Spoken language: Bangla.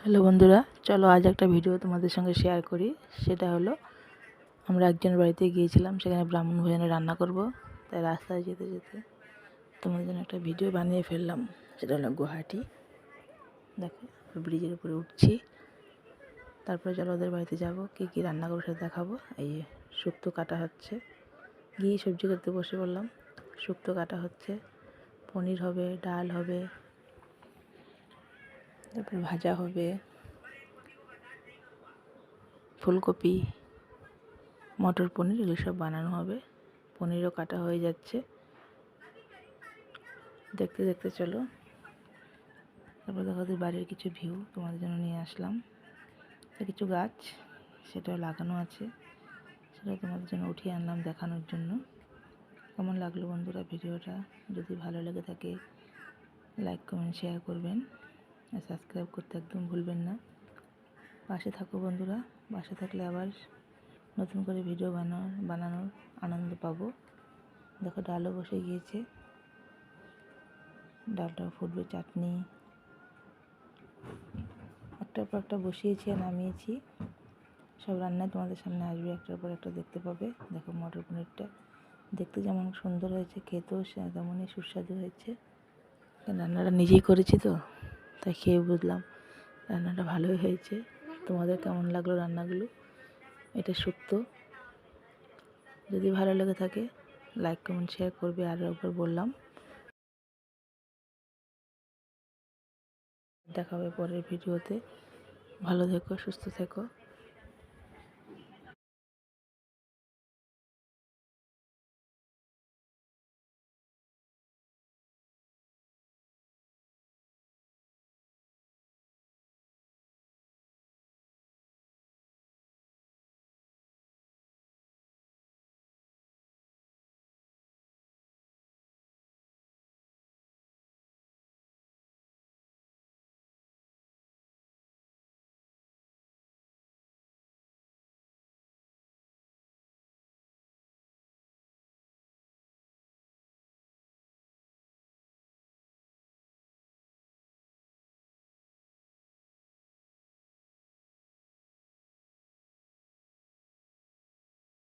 হ্যালো বন্ধুরা, চলো আজ একটা ভিডিও তোমাদের সঙ্গে শেয়ার করি। সেটা হলো, আমরা একজনের বাড়িতে গিয়েছিলাম, সেখানে ব্রাহ্মণ ভোজনে রান্না করব। তাই রাস্তায় যেতে যেতে তোমাদের জন্য একটা ভিডিও বানিয়ে ফেললাম। সেটা হলো গুয়াহাটি। দেখো, ব্রিজের উপরে উঠছি। তারপরে চলো ওদের বাড়িতে যাব, কী কী রান্না করবো সেটা দেখাবো। এই শুক্তো কাটা হচ্ছে, গিয়ে সবজি করতে বসে পড়লাম। শুক্তো কাটা হচ্ছে, পনির হবে, ডাল হবে, তারপরে ভাজা হবে, ফুলকপি, মটর পনির, এগুলো সব বানানো হবে। পনিরও কাটা হয়ে যাচ্ছে। দেখতে দেখতে চলো। তারপর দেখো ওদের বাড়ির কিছু ভিউ তোমাদের জন্য নিয়ে আসলাম। কিছু গাছ সেটাও লাগানো আছে, সেটাও তোমাদের জন্য উঠিয়ে আনলাম দেখানোর জন্য। কেমন লাগলো বন্ধুরা ভিডিওটা? যদি ভালো লেগে থাকে লাইক কমেন্ট শেয়ার করবেন, আর সাবস্ক্রাইব করতে একদম ভুলবেন না। পাশে থাকো বন্ধুরা, পাশে থাকলে আবার নতুন করে ভিডিও বানানোর আনন্দ পাবো। দেখো ডালও বসে গিয়েছে, ডালটাও ফুটবে। চাটনি একটার পর একটা বসিয়েছি আর নামিয়েছি। সব রান্নায় তোমাদের সামনে আসবে, একটার পর একটা দেখতে পাবে। দেখো মটর পনিরটা দেখতে যেমন সুন্দর হয়েছে, খেতেও তেমনই সুস্বাদু হয়েছে। রান্নাটা নিজেই করেছি তো, তাই খেয়ে বুঝলাম রান্নাটা ভালোই হয়েছে। তোমাদের কেমন লাগলো রান্নাগুলো? এটা শুক্তো। যদি ভালো লেগে থাকে লাইক কমেন্ট শেয়ার করবে। আরও একবার বললাম, দেখা হবে পরের ভিডিওতে। ভালো থেকো, সুস্থ থেকো।